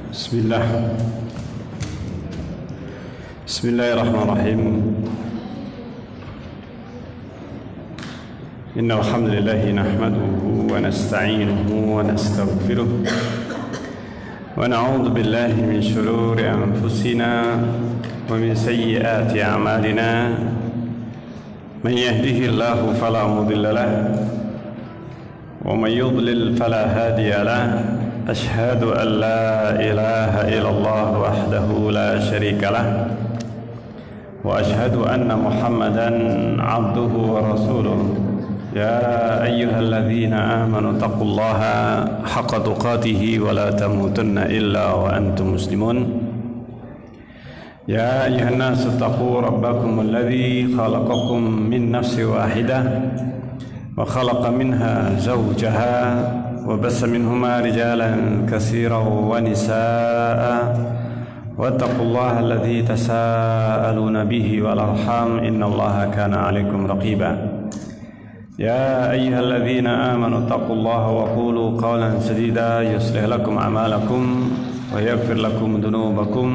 Bismillahirrahmanirrahim. Innal hamdalillah nahmaduhu wa nasta'inuhu wa nastaghfiruh wa na'udzu billahi min shururi anfusina wa min sayyiati a'malina. Man yahdihillahu fala mudilla lahu wa man yudlil fala hadiya lahu. Ashhadu an la ilaha illallah wahdahu la syarika lah wa ashhadu anna Muhammadan abduhu wa rasuluh. Ya ayyuhalladzina amanu taqullaha haqqa tuqatih wa la tamutunna illa wa antum muslimun. Ya ayyuhan nasu taqu rabbakum alladzi khalaqakum min nafsin wahidah wa khalaqa minha zawjaha وبث منهما رجالا كثيرا ونساء واتقوا الله الذي تساءلون به والأرحام إن الله كان عليكم رقيبا. يا أيها الذين آمنوا اتقوا الله وقولوا قولا سديدا يصلح لكم أعمالكم ويغفر لكم ذنوبكم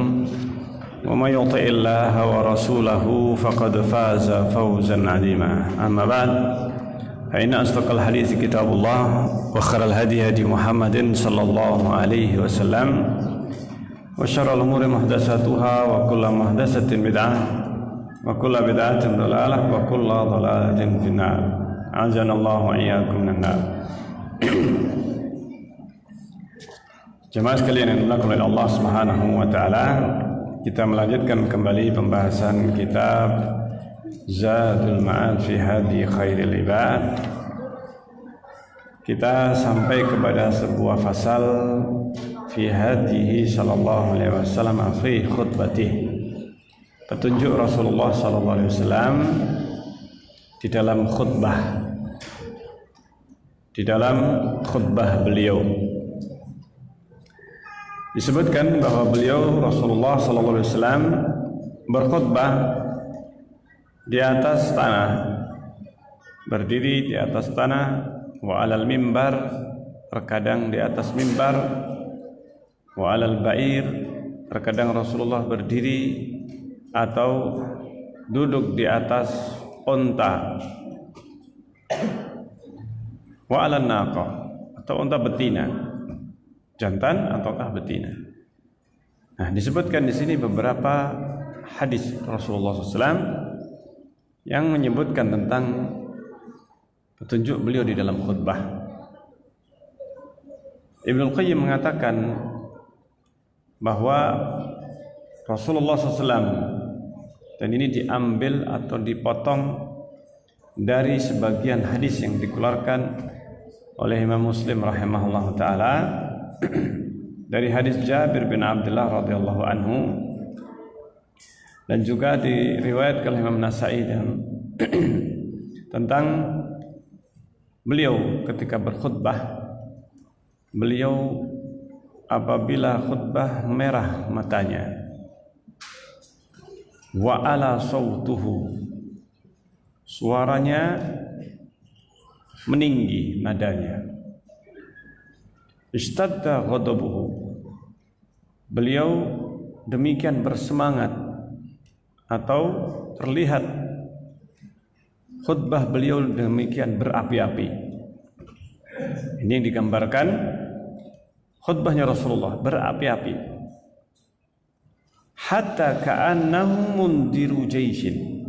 ومن يطع الله ورسوله فقد فاز فوزا عظيما. أما بعد فإن أصدق الحديث كتاب الله وخير الهدي هدي محمد صلى الله عليه وسلم وشر الأمور محدثاتها وكل محدثة بدعة وكل بدعة ضلالة وكل ضلالة في النار. أعاذنا الله وإياكم من النار. Jemaah sekalian yang dimuliakan oleh Allah Subhanahu wa taala, kita melanjutkan kembali pembahasan kitab Zadul Ma'ad fi Hadi Khairil Ibad. Kita sampai kepada sebuah fasal fi hadihi sallallahu alaihi wasallam fi khutbatih. Petunjuk Rasulullah sallallahu alaihi wasallam di dalam khutbah. Di dalam khutbah beliau disebutkan bahwa beliau Rasulullah sallallahu alaihi wasallam berkhutbah di atas tanah, berdiri di atas tanah, wa alal mimbar, terkadang di atas mimbar, wa alal ba'ir, terkadang Rasulullah berdiri atau duduk di atas unta, wa alal naqah, atau unta betina, jantan ataukah betina. Nah, disebutkan di sini beberapa hadis Rasulullah SAW yang menyebutkan tentang petunjuk beliau di dalam khutbah. Ibnu Qayyim mengatakan bahwa Rasulullah SAW, dan ini diambil atau dipotong dari sebagian hadis yang dikeluarkan oleh Imam Muslim rahimahullah ta'ala dari hadis Jabir bin Abdullah radhiyallahu anhu, dan juga diriwayatkan oleh Imam Nasa'i tentang beliau ketika berkhutbah. Beliau apabila khutbah merah matanya, wa ala sautuhu, suaranya meninggi nadanya, istadda ghadabuhu, beliau demikian bersemangat atau terlihat khutbah beliau demikian berapi-api. Ini yang digambarkan khutbahnya Rasulullah berapi-api. Hatta ka'annahu mundiru jaishin,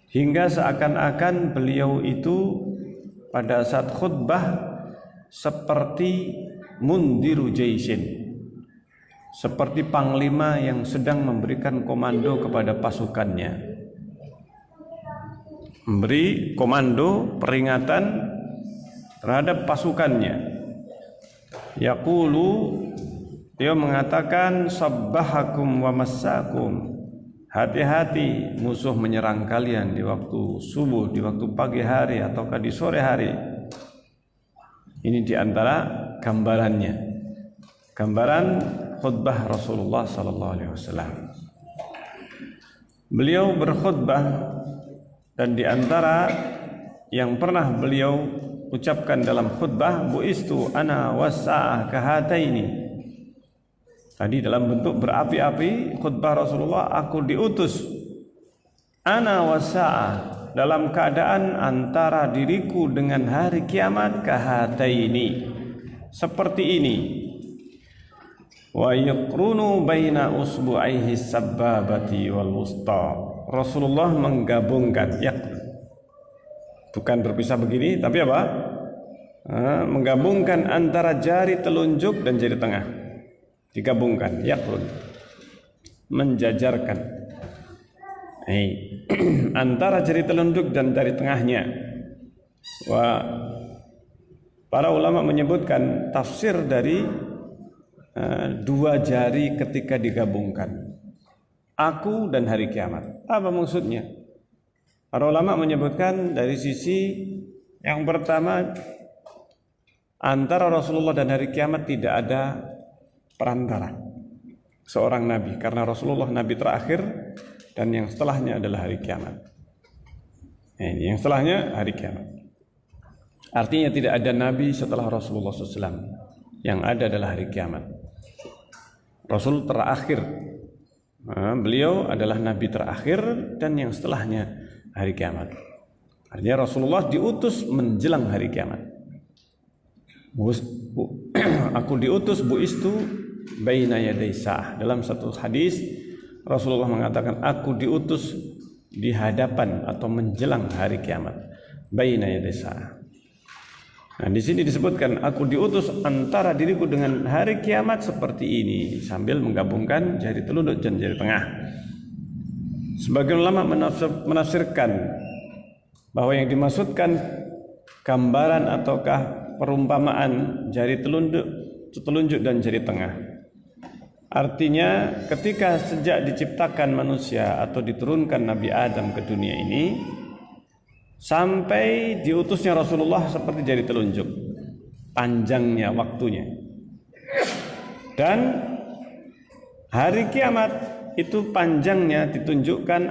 hingga seakan-akan beliau itu pada saat khutbah seperti mundiru jaishin, seperti panglima yang sedang memberikan komando kepada pasukannya, memberi komando peringatan terhadap pasukannya. Yaqulu, dia mengatakan, sabbahakum wa massakum, hati-hati musuh menyerang kalian di waktu subuh, di waktu pagi hari ataukah di sore hari. Ini diantara gambarannya, gambaran khutbah Rasulullah sallallahu alaihi wasallam. Beliau berkhutbah, dan diantara yang pernah beliau ucapkan dalam khutbah, bu'istu ana wasa'ah kahataini, Tadi dalam bentuk berapi-api khutbah Rasulullah, aku diutus ana wasa'ah, dalam keadaan antara diriku dengan hari kiamat, kahataini, seperti ini. Wa yaqrunu baina usbu'aihi sabbabati wal wusta. Rasulullah menggabungkan, bukan berpisah begini, tapi apa? Menggabungkan antara jari telunjuk dan jari tengah. Digabungkan, yaqrun, menjajarkan antara jari telunjuk dan jari tengahnya. Para ulama menyebutkan tafsir dari dua jari ketika digabungkan, aku dan hari kiamat. Apa maksudnya? Para ulama menyebutkan dari sisi yang pertama, antara Rasulullah dan hari kiamat tidak ada perantara seorang nabi, karena Rasulullah nabi terakhir dan yang setelahnya adalah hari kiamat. Ini yang setelahnya hari kiamat. Artinya tidak ada nabi setelah Rasulullah SAW. Yang ada adalah hari kiamat. Rasul terakhir, beliau adalah nabi terakhir, dan yang setelahnya hari kiamat. Artinya Rasulullah diutus menjelang hari kiamat. Aku diutus buistu baina yaday sa'ah. Dalam satu hadis Rasulullah mengatakan, aku diutus di hadapan atau menjelang hari kiamat, baina yaday sa'ah. Nah, di sini disebutkan aku diutus antara diriku dengan hari kiamat seperti ini, sambil menggabungkan jari telunjuk dan jari tengah. Sebagian ulama menafsirkan bahwa yang dimaksudkan gambaran ataukah perumpamaan jari telunjuk dan jari tengah. Artinya ketika sejak diciptakan manusia atau diturunkan Nabi Adam ke dunia ini sampai diutusnya Rasulullah seperti jari telunjuk, panjangnya waktunya. Dan hari kiamat itu panjangnya ditunjukkan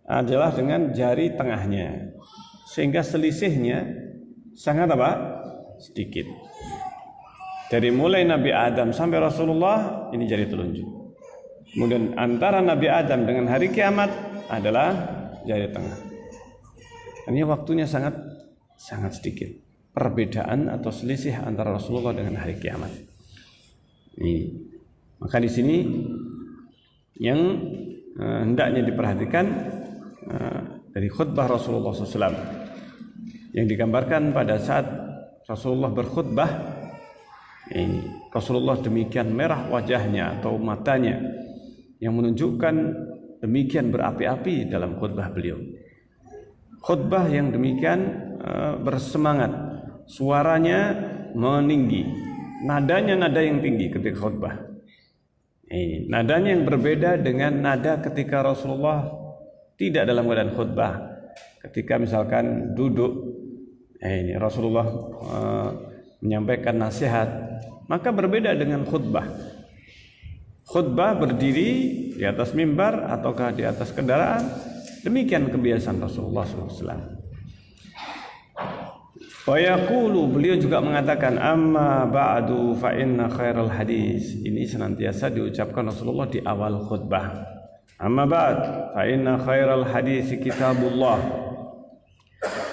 adalah dengan jari tengahnya, sehingga selisihnya sangat sedikit. Dari mulai Nabi Adam sampai Rasulullah, ini jari telunjuk. Kemudian antara Nabi Adam dengan hari kiamat adalah jari tengah. Ini waktunya sangat sedikit. Perbedaan atau selisih antara Rasulullah dengan hari kiamat. Ini. Maka di sini yang hendaknya diperhatikan dari khutbah Rasulullah SAW yang digambarkan pada saat Rasulullah berkhutbah. Rasulullah demikian merah wajahnya atau matanya, yang menunjukkan demikian berapi-api dalam khutbah beliau. Khutbah yang demikian bersemangat, suaranya meninggi, nadanya nada yang tinggi ketika khutbah. Nadanya yang berbeda dengan nada ketika Rasulullah tidak dalam keadaan khutbah. Ketika misalkan duduk, Rasulullah menyampaikan nasihat, maka berbeda dengan khutbah. Khutbah berdiri di atas mimbar ataukah di atas kendaraan, demikian kebiasaan Rasulullah SAW. Wa yaqulu, beliau juga mengatakan, amma ba'du fa inna khairal hadis. Ini senantiasa diucapkan Rasulullah di awal khutbah. Amma ba'd fa inna khairal hadis kitabullah.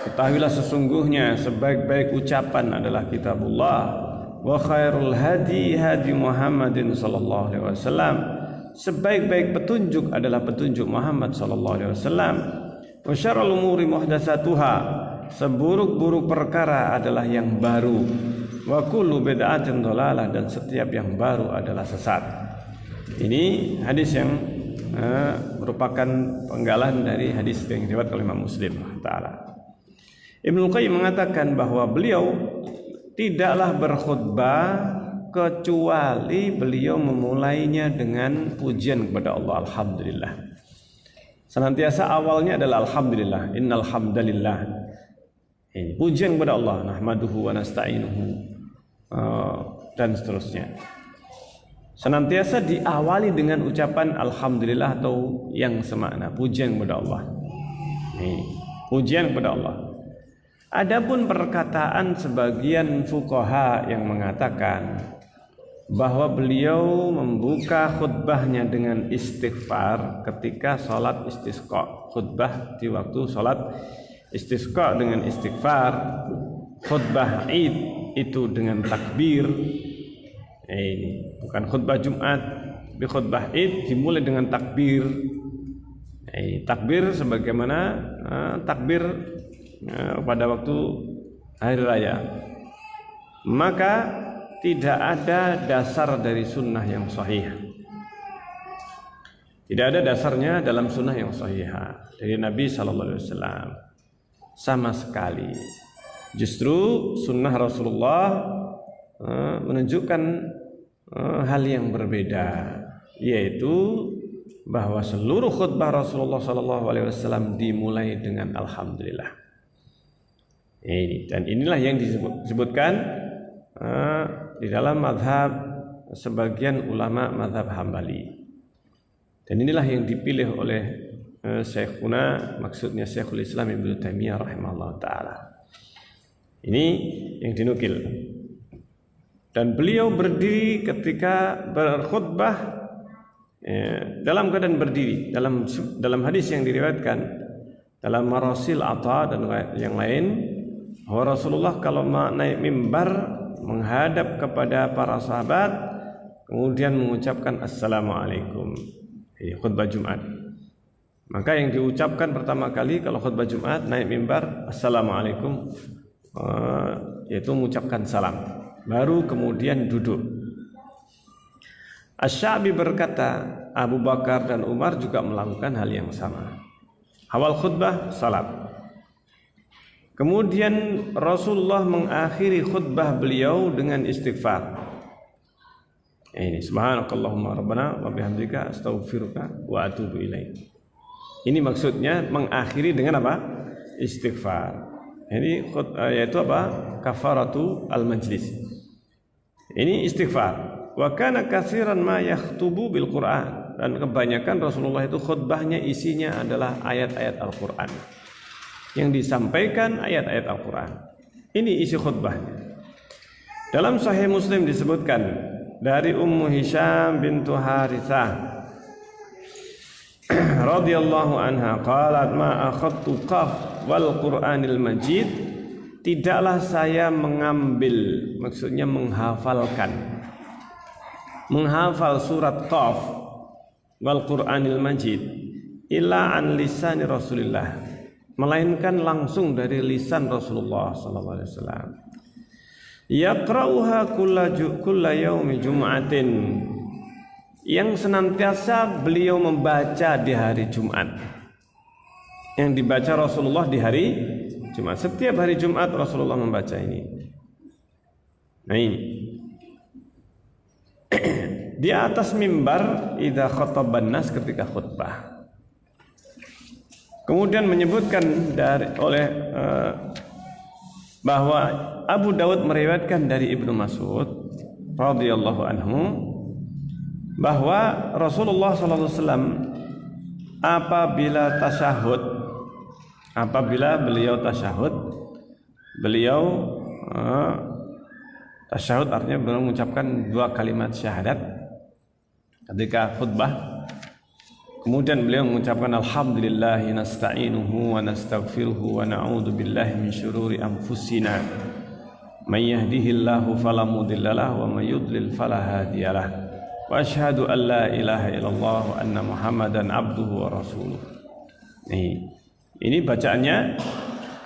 Ketahuilah sesungguhnya sebaik-baik ucapan adalah kitabullah, wa khairul hadi hadi Muhammadin sallallahu alaihi wasallam. Sebaik-baik petunjuk adalah petunjuk Muhammad sallallahu alaihi wasallam. Wa syarrul umuri muhdatsatuha. Seburuk-buruk perkara adalah yang baru. Wa kullu bid'atin dhalalah, dan setiap yang baru adalah sesat. Ini hadis yang merupakan penggalan dari hadis yang diriwayatkan oleh Imam Muslim taala. Ibnu Qayyim mengatakan bahwa beliau tidaklah berkhutbah kecuali beliau memulainya dengan pujian kepada Allah, alhamdulillah. Senantiasa awalnya adalah alhamdulillah, innal hamdalillah. Ini pujian kepada Allah, nahmaduhu wa nasta'inuhu, dan seterusnya. Senantiasa diawali dengan ucapan alhamdulillah atau yang semakna pujian kepada Allah. Pujian kepada Allah. Adapun perkataan sebagian fuqaha yang mengatakan bahwa beliau membuka khutbahnya dengan istighfar ketika sholat istisqa. Khutbah di waktu sholat istisqa dengan istighfar. Khutbah Id itu dengan takbir. Ini bukan khutbah Jumat, tapi khutbah Id dimulai dengan takbir. Takbir sebagaimana takbir pada waktu hari raya. Maka tidak ada dasar dari sunnah yang sahih. Tidak ada dasarnya dalam sunnah yang sahih dari Nabi Sallallahu Alaihi Wasallam sama sekali. Justru sunnah Rasulullah menunjukkan hal yang berbeda, yaitu bahwa seluruh khutbah Rasulullah Sallallahu Alaihi Wasallam dimulai dengan alhamdulillah. Dan inilah yang disebutkan di dalam mazhab sebagian ulama mazhab Hambali, dan inilah yang dipilih oleh Syekhuna, maksudnya Syekhul Islam Ibnu Taimiyah rahimahullah taala. Ini yang dinukil, dan beliau berdiri ketika berkhutbah dalam keadaan berdiri. Dalam hadis yang diriwayatkan dalam Marasil Atha dan yang lain, bahwa Rasulullah kalau naik mimbar menghadap kepada para sahabat, kemudian mengucapkan Assalamualaikum. Khutbah Jumat. Maka yang diucapkan pertama kali kalau khutbah Jumat naik mimbar Assalamualaikum, yaitu mengucapkan salam. Baru kemudian duduk. Asy-Sya'bi berkata, Abu Bakar dan Umar juga melakukan hal yang sama. Awal khutbah salam. Kemudian Rasulullah mengakhiri khutbah beliau dengan istighfar. Ini subhanakallahumma rabbana wa bihamdika astaghfiruka wa atubu ilaik. Ini maksudnya mengakhiri dengan apa? Istighfar. Ini yaitu apa? Kafaratu al-majlis. Ini istighfar. Wa kana katsiran ma yakhutubu bil Qur'an, dan kebanyakan Rasulullah itu khutbahnya isinya adalah ayat-ayat Al-Qur'an. Yang disampaikan ayat-ayat Al-Quran. Ini isi khutbahnya. Dalam Sahih Muslim disebutkan dari Ummu Hisham bintu Harithah radhiyallahu anha qalat ma akhadtu qaf wal Qur'anil Majid, tidaklah saya mengambil, maksudnya menghafal surat Qaf wal Qur'anil Majid illa an lisani Rasulillah, melainkan langsung dari lisan Rasulullah sallallahu alaihi wasallam. Yaqra'uha kulla yaumi jum'atin, yang senantiasa beliau membaca di hari Jumat. Yang dibaca Rasulullah di hari Jumat. Setiap hari Jumat Rasulullah membaca ini. Nah ini. Di atas mimbar idza khataban nas, ketika khutbah. Kemudian menyebutkan bahwa Abu Dawud meriwayatkan dari Ibnu Mas'ud radhiyallahu anhu bahwa Rasulullah sallallahu alaihi wasallam apabila beliau tasyahud, tasyahud artinya beliau mengucapkan 2 kalimat syahadat ketika khutbah. Kemudian beliau mengucapkan alhamdulillahi nasta'inuhu wa nastaghfiruhu wa na'udzu billahi min syururi anfusina may yahdihillahu fala mudhillalah wa may yudlil fala hadiyalah wa asyhadu an la ilaha illallah wa anna muhammadan abduhu wa rasuluh. Ini bacaannya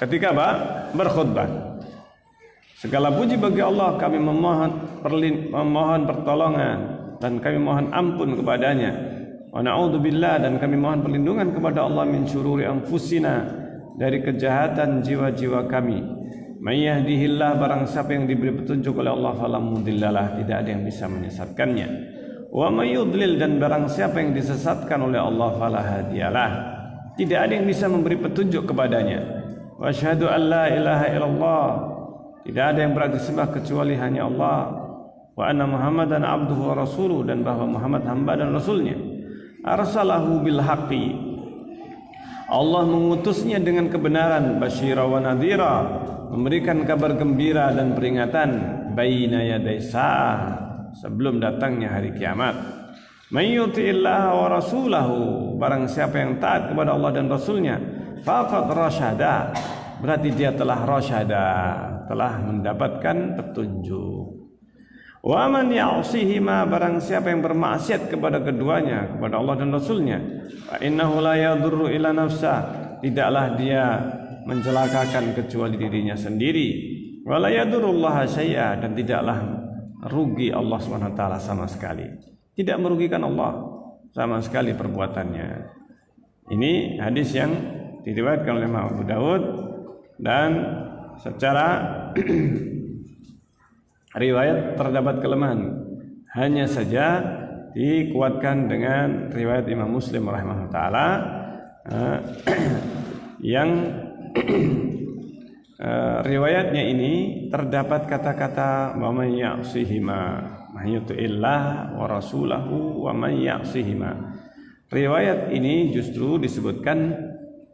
ketika berkhutbah. Segala puji bagi Allah, kami memohon pertolongan dan kami mohon ampun kepadanya. Wa na'udzubillah, dan kami mohon perlindungan kepada Allah min syururi anfusina, dari kejahatan jiwa-jiwa kami. May yahdihillah, barang siapa yang diberi petunjuk oleh Allah fala mudhillalah, tidak ada yang bisa menyesatkannya. Wa may yudlil, dan barang siapa yang disesatkan oleh Allah fala hadiyalah, tidak ada yang bisa memberi petunjuk kepadanya. Wa asyhadu an la ilaha illallah, tidak ada yang berhak disembah kecuali hanya Allah. Wa anna muhammadan abduhu wa rasuluh, dan bahwa Muhammad hamba dan rasulnya. Arsalahu bil haqqi, Allah mengutusnya dengan kebenaran. Basyira wa nadhira, memberikan kabar gembira dan peringatan. Baina yaday sa'ah, sebelum datangnya hari kiamat. May yuti'illah wa rasulahu, barang siapa yang taat kepada Allah dan Rasulnya, faqad rasyada, berarti dia telah rasyada, telah mendapatkan petunjuk. Wa man ya'sihima, barang siapa yang bermaksiat kepada keduanya, kepada Allah dan Rasulnya, fa innahu la yadurru ila nafsa, tidaklah dia mencelakakan kecuali dirinya sendiri, wa la yadurullaha syai'a, dan tidaklah rugi Allah SWT sama sekali. Tidak merugikan Allah sama sekali perbuatannya. Ini hadis yang diriwayatkan oleh Imam Abu Dawud, dan secara riwayat terdapat kelemahan, hanya saja dikuatkan dengan riwayat Imam Muslim rahimahullah taala yang riwayatnya ini terdapat kata-kata wa may ya'sihima, mayyutillah wa rasulahu wa may ya'sihima. Riwayat ini justru disebutkan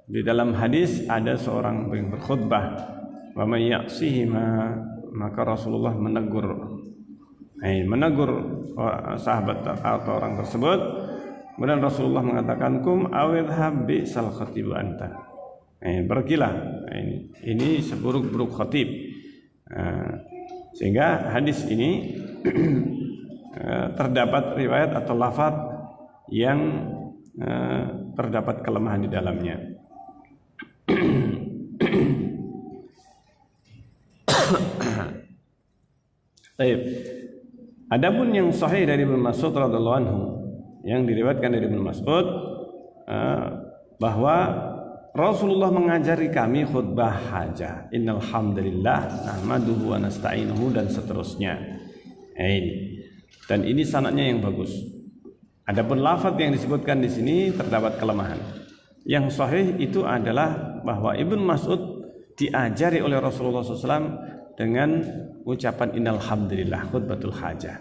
di dalam hadis ada seorang yang berkhutbah, wa may ya'sihima, maka Rasulullah menegur sahabat atau orang tersebut. Kemudian Rasulullah mengatakan, kum awidhab bi'sal khatibu anta, pergilah, ini seburuk-buruk khatib. Sehingga hadis ini terdapat riwayat atau lafaz yang terdapat kelemahan di dalamnya. Baik. Adapun yang sahih dari Ibnu Mas'ud radhiyallahu anhu, yang diriwayatkan dari Ibnu Mas'ud bahwa Rasulullah mengajari kami khutbah hajah, innal hamdalillah nahmaduhu wa nasta'inuhu, dan seterusnya. Dan ini sanadnya yang bagus. Adapun lafaz yang disebutkan di sini terdapat kelemahan. Yang sahih itu adalah bahwa Ibnu Mas'ud diajari oleh Rasulullah SAW dengan ucapan innal hamdalillah khutbatul hajah.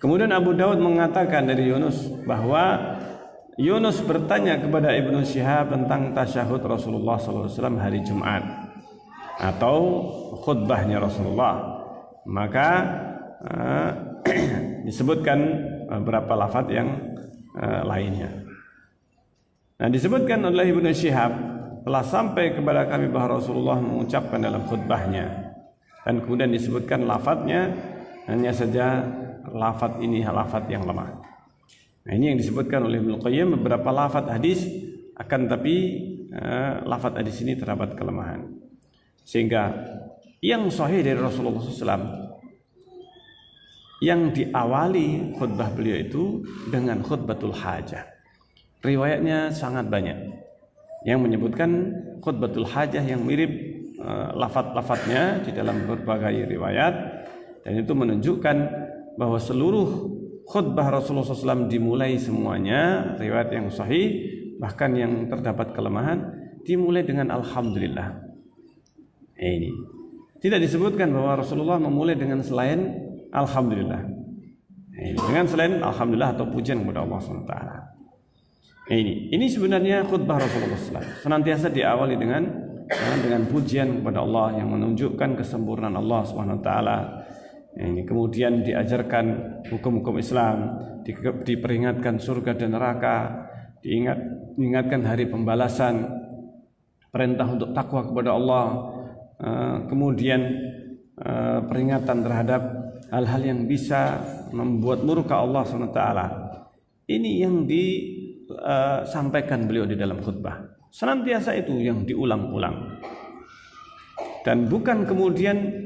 Kemudian Abu Dawud mengatakan dari Yunus bahwa Yunus bertanya kepada Ibnu Syihab tentang tasyahud Rasulullah SAW hari Jumat atau khutbahnya Rasulullah. Maka disebutkan beberapa lafaz yang lainnya. Nah, disebutkan oleh Ibnu Syihab, telah sampai kepada kami bahwa Rasulullah mengucapkan dalam khutbahnya, dan kemudian disebutkan lafaznya, hanya saja lafaz ini lafaz yang lemah. Nah, ini yang disebutkan oleh Ibnu Qayyim, beberapa lafaz hadis, akan tapi lafaz hadis ini terdapat kelemahan. Sehingga yang sahih dari Rasulullah SAW, yang diawali khutbah beliau itu dengan khutbatul hajah. Riwayatnya sangat banyak yang menyebutkan khutbatul hajah yang mirip lafaz-lafaznya di dalam berbagai riwayat, dan itu menunjukkan bahwa seluruh khutbah Rasulullah SAW dimulai semuanya, riwayat yang sahih, bahkan yang terdapat kelemahan, dimulai dengan alhamdulillah. Ini tidak disebutkan bahwa Rasulullah memulai dengan selain alhamdulillah. Dengan selain alhamdulillah atau pujian kepada Allah SWT. Ini sebenarnya khutbah Rasulullah SAW senantiasa diawali dengan pujian kepada Allah yang menunjukkan kesempurnaan Allah SWT. Ini kemudian diajarkan hukum-hukum Islam, diperingatkan surga dan neraka, diingatkan hari pembalasan, perintah untuk takwa kepada Allah, kemudian peringatan terhadap hal-hal yang bisa membuat murka Allah SWT. Ini yang disampaikan beliau di dalam khutbah. Senantiasa itu yang diulang-ulang. Dan bukan kemudian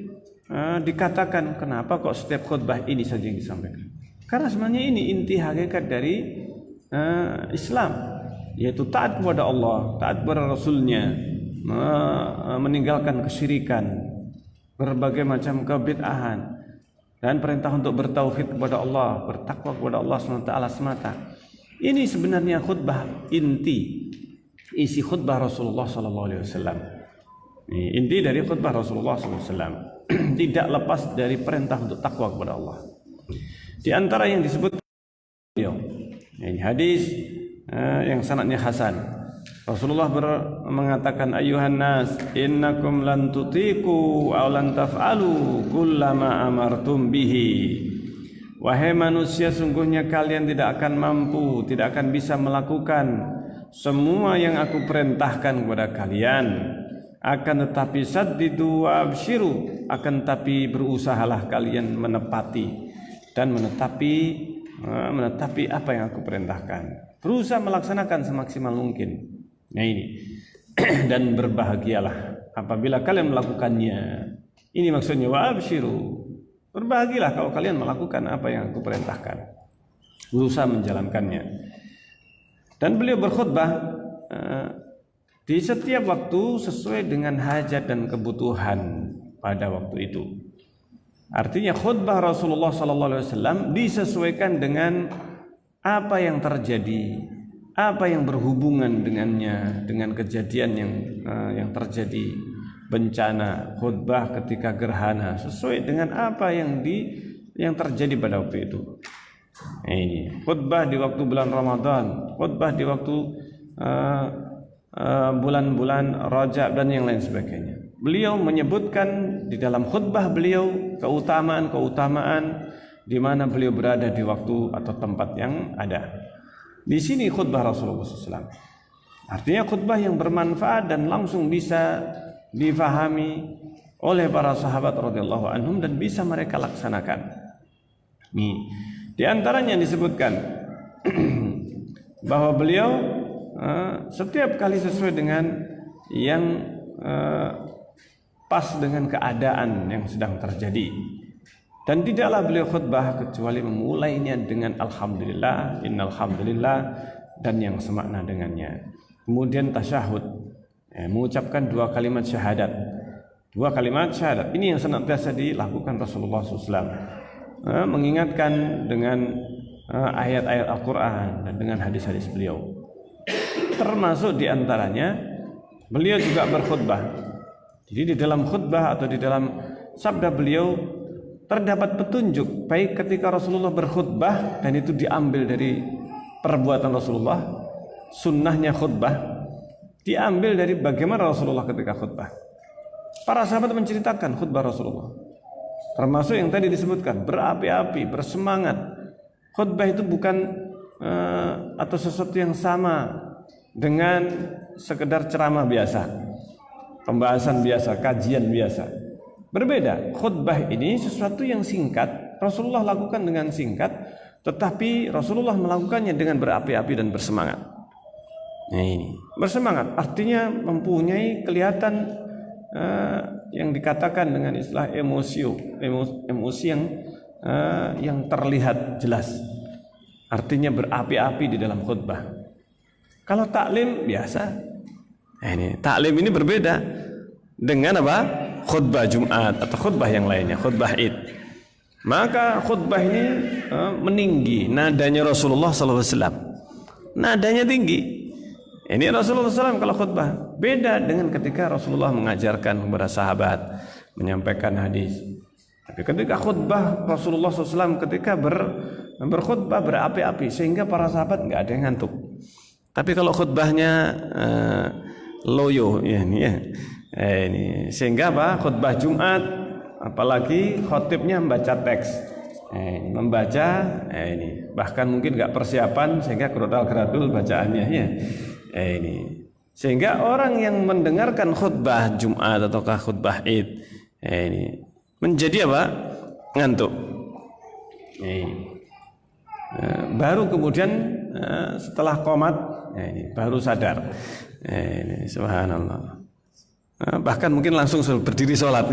dikatakan kenapa kok setiap khutbah ini saja yang disampaikan. Karena sebenarnya ini inti hakikat dari Islam, yaitu taat kepada Allah, taat kepada Rasulnya, meninggalkan kesyirikan, berbagai macam kebid'ahan, dan perintah untuk bertauhid kepada Allah, bertakwa kepada Allah SWT semata. Ini sebenarnya khutbah inti, isi khutbah Rasulullah SAW. Inti dari khutbah Rasulullah SAW tidak lepas dari perintah untuk takwa kepada Allah. Di antara yang disebut ini hadis yang sanadnya hasan, Rasulullah mengatakan, ayuhan nas innakum lan tutiku aw lan taf'alu kullama amartum bihi. Wahai manusia, sungguhnya kalian tidak akan mampu, tidak akan bisa melakukan semua yang aku perintahkan kepada kalian. Akan tetapi saddidu wa abshiru, akan tetapi berusahalah kalian menepati dan menetapi apa yang aku perintahkan. Berusaha melaksanakan semaksimal mungkin. Nah ini dan berbahagialah apabila kalian melakukannya. Ini maksudnya wa abshiru. Berbahagialah kalau kalian melakukan apa yang aku perintahkan. Berusaha menjalankannya. Dan beliau berkhutbah di setiap waktu sesuai dengan hajat dan kebutuhan pada waktu itu. Artinya khutbah Rasulullah SAW disesuaikan dengan apa yang terjadi, apa yang berhubungan dengannya, dengan kejadian yang terjadi, bencana, khutbah ketika gerhana, sesuai dengan apa yang terjadi pada waktu itu. Ini khutbah di waktu bulan Ramadan, khutbah di waktu bulan-bulan Rajab dan yang lain sebagainya. Beliau menyebutkan di dalam khutbah beliau keutamaan di mana beliau berada di waktu atau tempat yang ada. Di sini khutbah Rasulullah SAW. Artinya khutbah yang bermanfaat dan langsung bisa difahami oleh para sahabat radhiyallahu anhum dan bisa mereka laksanakan. Nih, di antaranya disebutkan bahwa beliau setiap kali sesuai dengan yang pas dengan keadaan yang sedang terjadi. Dan tidaklah beliau khutbah kecuali memulainya dengan alhamdulillah, innal hamdalillah dan yang semakna dengannya. Kemudian tasyahud, mengucapkan 2 kalimat syahadat. 2 kalimat syahadat ini yang senantiasa dilakukan Rasulullah SAW. Mengingatkan dengan ayat-ayat Al-Quran dan dengan hadis-hadis beliau. Termasuk diantaranya beliau juga berkhutbah. Jadi di dalam khutbah atau di dalam sabda beliau terdapat petunjuk baik ketika Rasulullah berkhutbah dan itu diambil dari perbuatan Rasulullah, sunnahnya khutbah diambil dari bagaimana Rasulullah ketika khutbah. Para sahabat menceritakan khutbah Rasulullah, termasuk yang tadi disebutkan berapi-api, bersemangat. Khutbah itu bukan atau sesuatu yang sama dengan sekedar ceramah biasa, pembahasan biasa, kajian biasa. Berbeda, khutbah ini sesuatu yang singkat, Rasulullah lakukan dengan singkat, tetapi Rasulullah melakukannya dengan berapi-api dan bersemangat. Nah ini, bersemangat artinya mempunyai kelihatan yang dikatakan dengan istilah emosi yang terlihat jelas. Artinya berapi-api di dalam khutbah. Kalau taklim biasa. Nah ini, taklim ini berbeda dengan apa? Khutbah Jumat atau khutbah yang lainnya, khutbah Id. Maka khutbah ini meninggi, nadanya Rasulullah SAW. Nadanya tinggi. Ini Rasulullah SAW kalau khutbah. Beda dengan ketika Rasulullah mengajarkan kepada sahabat, menyampaikan hadis. Tapi ketika khutbah Rasulullah SAW ketika berkhutbah berapi-api sehingga para sahabat nggak ada yang ngantuk. Tapi kalau khutbahnya loyo, ya ini ya. Ini sehingga apa? Khutbah Jumat, apalagi khotibnya membaca teks, membaca, ini bahkan mungkin nggak persiapan sehingga gerodal-geradul bacaannya ya. Ini sehingga orang yang mendengarkan khutbah Jumat ataukah khutbah Id, ini menjadi apa? Ngantuk. Baru kemudian setelah qomat, ini baru sadar. Ini subhanallah. Bahkan mungkin langsung berdiri sholat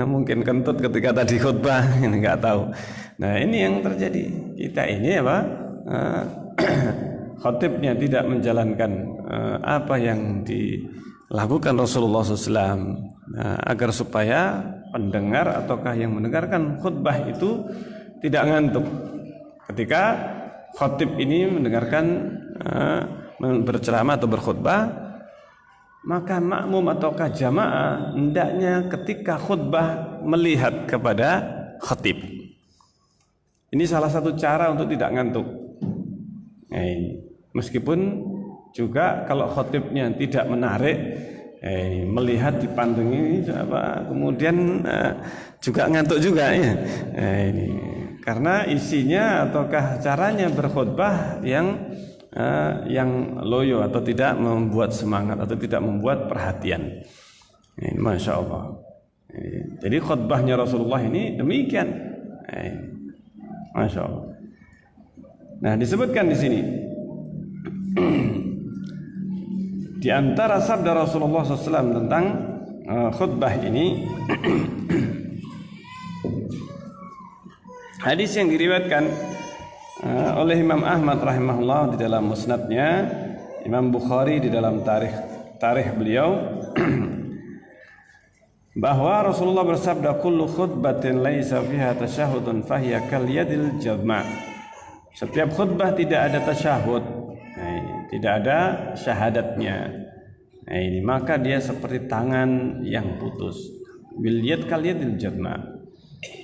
mungkin kentut ketika tadi khutbah, ini nggak tahu. Nah ini yang terjadi. Kita ini apa? Khotibnya tidak menjalankan apa yang dilakukan Rasulullah SAW agar supaya pendengar ataukah yang mendengarkan khutbah itu tidak ngantuk. Ketika khotib ini mendengarkan berceramah atau berkhutbah, maka makmum ataukah jamaah hendaknya ketika khutbah melihat kepada khatib. Ini salah satu cara untuk tidak ngantuk. Meskipun juga kalau khotibnya tidak menarik, melihat dipandangi kemudian juga ngantuk juga ya. Ini karena isinya ataukah caranya berkhutbah yang loyo atau tidak membuat semangat atau tidak membuat perhatian. Ini Masya Allah. Jadi khutbahnya Rasulullah ini demikian. Masya Allah. Nah, disebutkan di sini di antara sabda Rasulullah SAW tentang khutbah ini, hadis yang diriwayatkan oleh Imam Ahmad rahimahullah di dalam musnadnya, Imam Bukhari di dalam tarikh beliau, bahwa Rasulullah bersabda, kullu khutbatin laisa fiha tasyahudun fahiya kal yadil jadma. Setiap khutbah tidak ada tasyahud, tidak ada syahadatnya, ini maka dia seperti tangan yang putus. Bil yad kal yadil jadma.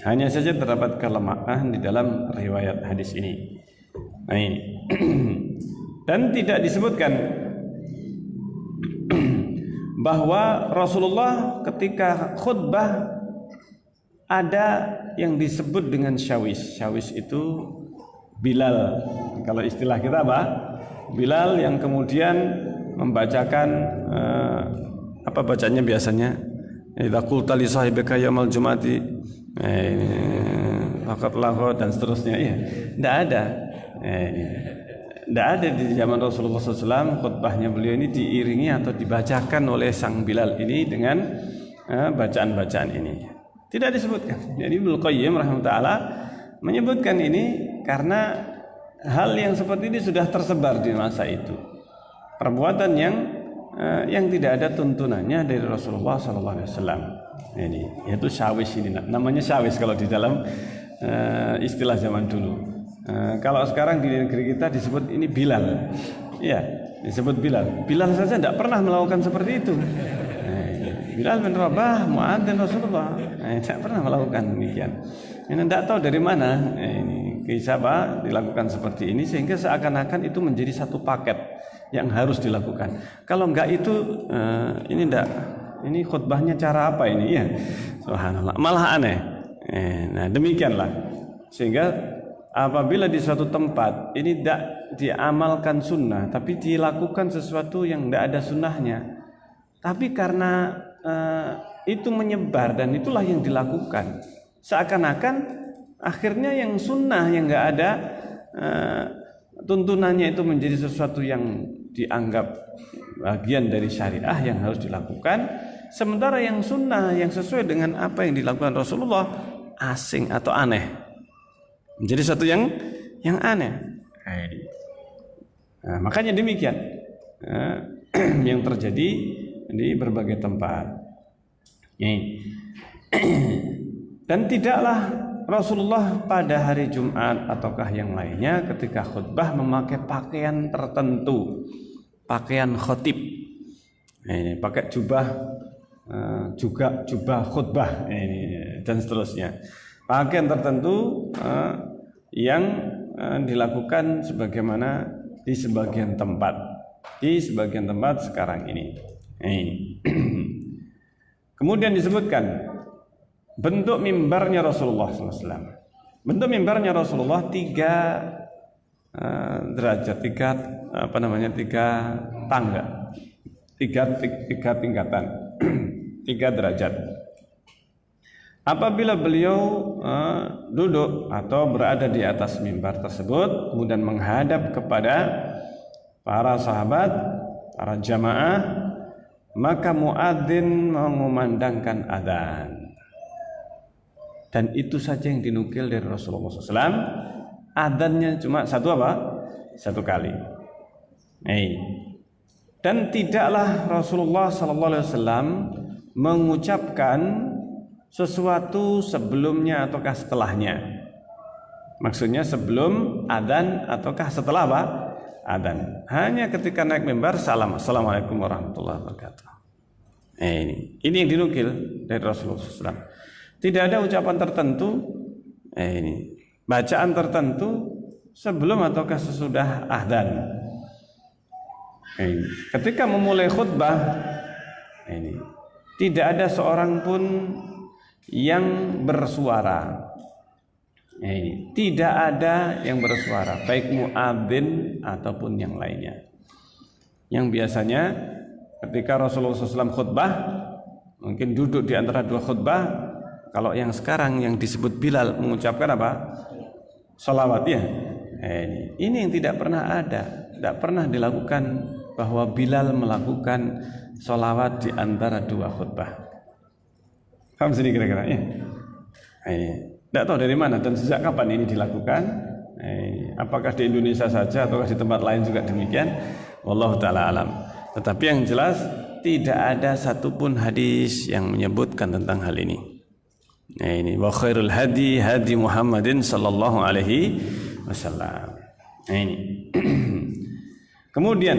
Hanya saja terdapat kelemahan di dalam riwayat hadis ini. Nah, ini. Dan tidak disebutkan bahwa Rasulullah ketika khutbah ada yang disebut dengan syawis. Syawis itu Bilal. Kalau istilah kita apa? Bilal yang kemudian membacakan apa bacanya biasanya? Idza qulta li sahibika yaumal jum'ati faqad lahu dan seterusnya. Iya, tidak ada. Tidak ada di zaman Rasulullah SAW khutbahnya beliau ini diiringi atau dibacakan oleh sang Bilal ini dengan bacaan-bacaan ini. Tidak disebutkan. Jadi Ibnu Qayyim rahimahullah menyebutkan ini karena hal yang seperti ini sudah tersebar di masa itu. Perbuatan yang tidak ada tuntunannya dari Rasulullah SAW. Ini yaitu syawis ini. Namanya syawis kalau di dalam istilah zaman dulu. Kalau sekarang di negeri kita disebut ini Bilal. Ya, disebut Bilal. Bilal saja tidak pernah melakukan seperti itu. Bilal bin Rabah, muadzin Rasulullah, tidak pernah melakukan demikian. Ini tidak tahu dari mana ini kisah dilakukan seperti ini sehingga seakan-akan itu menjadi satu paket yang harus dilakukan. Kalau enggak itu ini tidak. Ini khutbahnya cara apa ini ya? Subhanallah, malah aneh. Nah demikianlah sehingga apabila di suatu tempat ini tidak diamalkan sunnah, tapi dilakukan sesuatu yang tidak ada sunnahnya, tapi karena itu menyebar dan itulah yang dilakukan, seakan-akan akhirnya yang sunnah yang tidak ada tuntunannya itu menjadi sesuatu yang dianggap bagian dari syariah yang harus dilakukan, sementara yang sunnah yang sesuai dengan apa yang dilakukan Rasulullah asing atau aneh, menjadi satu yang aneh. Nah, makanya demikian yang terjadi di berbagai tempat. Dan tidaklah Rasulullah pada hari Jumat ataukah yang lainnya ketika khutbah memakai pakaian tertentu, pakaian khotib. Ini pakai jubah, juga jubah khutbah dan seterusnya. Pakaian tertentu yang dilakukan sebagaimana di sebagian tempat sekarang ini. Kemudian disebutkan bentuk mimbarnya Rasulullah SAW. Bentuk mimbarnya Rasulullah 3 derajat, 3 tangga, 3 tingkatan, 3 derajat. Apabila beliau duduk atau berada di atas mimbar tersebut, kemudian menghadap kepada para sahabat, para jamaah, maka muadzin mengumandangkan adzan. Dan itu saja yang dinukil dari Rasulullah SAW. Adzannya cuma satu kali. Dan tidaklah Rasulullah SAW mengucapkan sesuatu sebelumnya ataukah setelahnya. Maksudnya sebelum adzan ataukah setelah adzan. Hanya ketika naik mimbar salam, assalamualaikum warahmatullahi wabarakatuh. Ini yang dinukil dari Rasulullah SAW. Tidak ada ucapan tertentu, bacaan tertentu sebelum ataukah sesudah adzan. Ketika memulai khutbah ini tidak ada seorang pun yang bersuara. Tidak ada yang bersuara, baik muadzin ataupun yang lainnya. Yang biasanya ketika Rasulullah SAW khutbah, mungkin duduk di antara dua khutbah. Kalau yang sekarang yang disebut Bilal mengucapkan apa? Sholawat ya. Ini yang tidak pernah ada, tidak pernah dilakukan bahwa Bilal melakukan sholawat di antara dua khutbah. Paham sini kira-kira ya? Tidak tahu dari mana dan sejak kapan ini dilakukan. Apakah di Indonesia saja atau di tempat lain juga demikian? Wallahu ta'ala alam. Tetapi yang jelas tidak ada satupun hadis yang menyebutkan tentang hal ini. Ini wa khairul hadi hadi Muhammadin sallallahu alaihi wasallam. Ini. Kemudian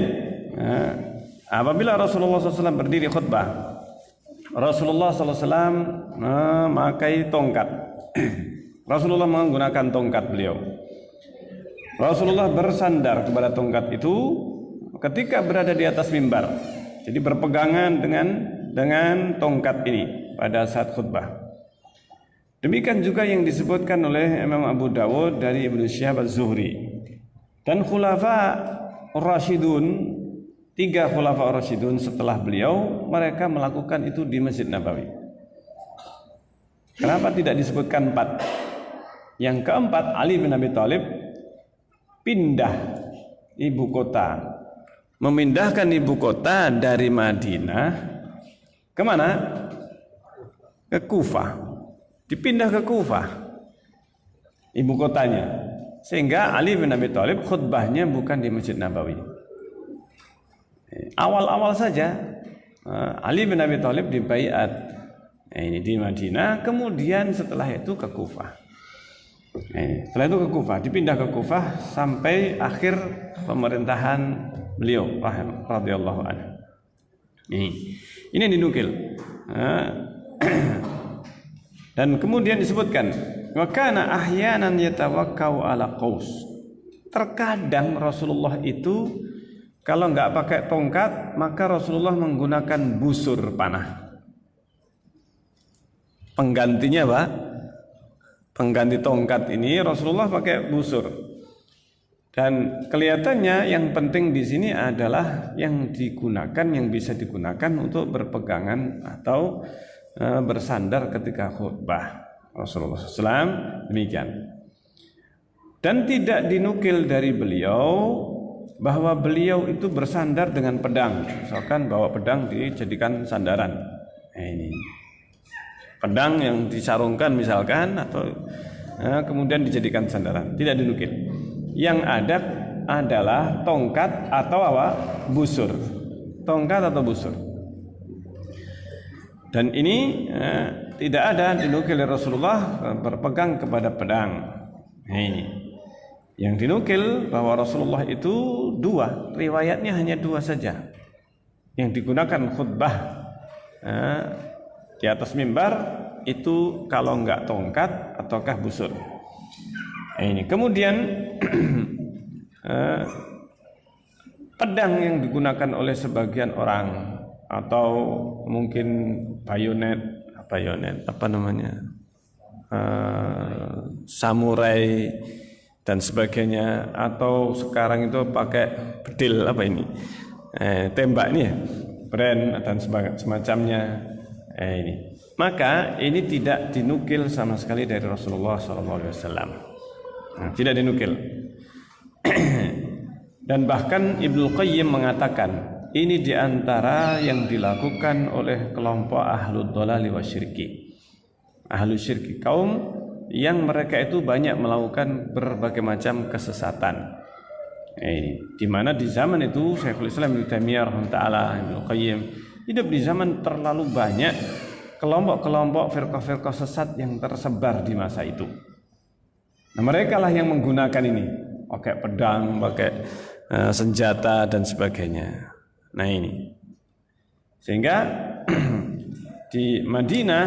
apabila Rasulullah SAW berdiri khutbah, Rasulullah SAW memakai tongkat. Rasulullah menggunakan tongkat beliau. Rasulullah bersandar kepada tongkat itu ketika berada di atas mimbar. Jadi berpegangan dengan tongkat ini pada saat khutbah. Demikian juga yang disebutkan oleh Imam Abu Dawud dari Ibnu Syihab Az-Zuhri. Dan khulafa Rasyidun, 3 khulafa Rasyidun setelah beliau, mereka melakukan itu di Masjid Nabawi. Kenapa tidak disebutkan 4? Yang keempat, Ali bin Abi Thalib pindah ibu kota, memindahkan ibu kota dari Madinah kemana? Ke Kufah. Dipindah ke Kufah ibu kotanya, sehingga Ali bin Abi Thalib khutbahnya bukan di Masjid Nabawi. Awal-awal saja Ali bin Abi Thalib dibaiat ini di Madinah, kemudian setelah itu ke Kufah. Setelah itu ke Kufah, dipindah ke Kufah sampai akhir pemerintahan beliau radhiyallahu anhu. Ini dinukil. Dan kemudian disebutkan wa kana ahyanan yatawakkau ala qaus. Terkadang Rasulullah itu kalau enggak pakai tongkat, maka Rasulullah menggunakan busur panah. Penggantinya apa? Pengganti tongkat ini Rasulullah pakai busur. Dan kelihatannya yang penting di sini adalah yang digunakan, yang bisa digunakan untuk berpegangan atau bersandar ketika khutbah. Rasulullah SAW demikian. Dan tidak dinukil dari beliau bahwa beliau itu bersandar dengan pedang. Misalkan bawa pedang dijadikan sandaran. Ini pedang yang disarungkan misalkan, atau kemudian dijadikan sandaran. Tidak dinukil. Yang ada adalah tongkat atau apa? Busur. Tongkat atau busur. Dan ini tidak ada dinukil dari Rasulullah berpegang kepada pedang. Ini yang dinukil bahwa Rasulullah itu 2, riwayatnya hanya 2 saja yang digunakan khutbah di atas mimbar itu, kalau enggak tongkat ataukah busur. Ini kemudian pedang yang digunakan oleh sebagian orang, atau mungkin bayonet apa namanya, samurai dan sebagainya, atau sekarang itu pakai bedil apa ini, tembak ini ya, brand dan semacamnya. Ini maka ini tidak dinukil sama sekali dari Rasulullah SAW. Tidak dinukil. Dan bahkan Ibnu Qayyim mengatakan ini diantara yang dilakukan oleh kelompok ahlud dhalali wasyirki, ahlu syirki, kaum yang mereka itu banyak melakukan berbagai macam kesesatan. Di mana di zaman itu Syekhul Islam Ibnu Taimiyah rahimahullah, Ibnu Qayyim hidup di zaman terlalu banyak kelompok-kelompok firqah-firqah sesat yang tersebar di masa itu. Nah, mereka lah yang menggunakan ini, pakai pedang, pakai senjata dan sebagainya. Nah ini, sehingga di Madinah,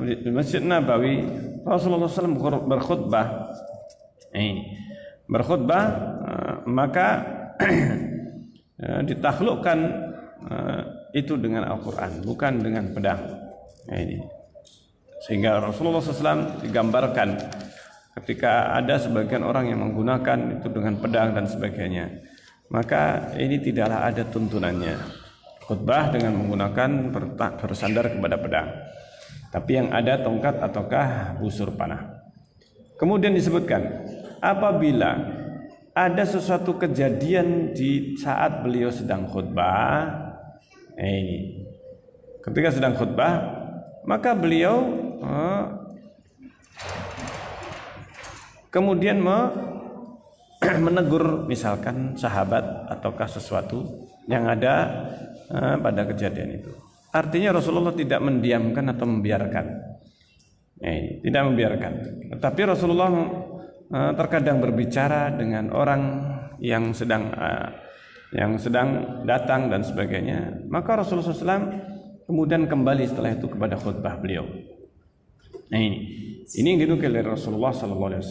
di Masjid Nabawi, Rasulullah SAW berkhutbah. Berkhutbah, maka ditaklukkan itu dengan Al-Quran, bukan dengan pedang. Nah, ini. Sehingga Rasulullah SAW digambarkan ketika ada sebagian orang yang menggunakan itu dengan pedang dan sebagainya, maka ini tidaklah ada tuntunannya. Khutbah dengan menggunakan bersandar kepada pedang, tapi yang ada tongkat ataukah busur panah. Kemudian disebutkan apabila ada sesuatu kejadian di saat beliau sedang khutbah, ini ketika sedang khutbah, maka beliau kemudian menegur misalkan sahabat ataukah sesuatu yang ada pada kejadian itu. Artinya Rasulullah tidak mendiamkan atau membiarkan. Tidak membiarkan. Tetapi Rasulullah terkadang berbicara dengan orang yang sedang datang dan sebagainya. Maka Rasulullah SAW kemudian kembali setelah itu kepada khutbah beliau. Nah, ini yang dinukil dari Rasulullah SAW.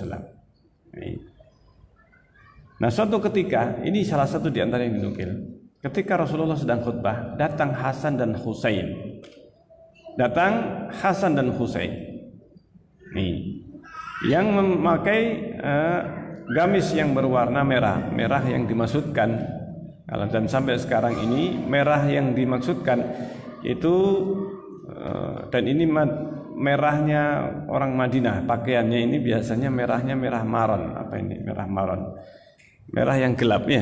Nah, suatu ketika, ini salah satu di antara yang dinukil. Ketika Rasulullah sedang khutbah, datang Hasan dan Husain. Yang memakai gamis yang berwarna merah yang dimaksudkan, dan sampai sekarang ini merah yang dimaksudkan itu dan ini merahnya orang Madinah, pakaiannya ini biasanya merahnya merah maron. Apa ini? Merah maron. Merah yang gelap ya.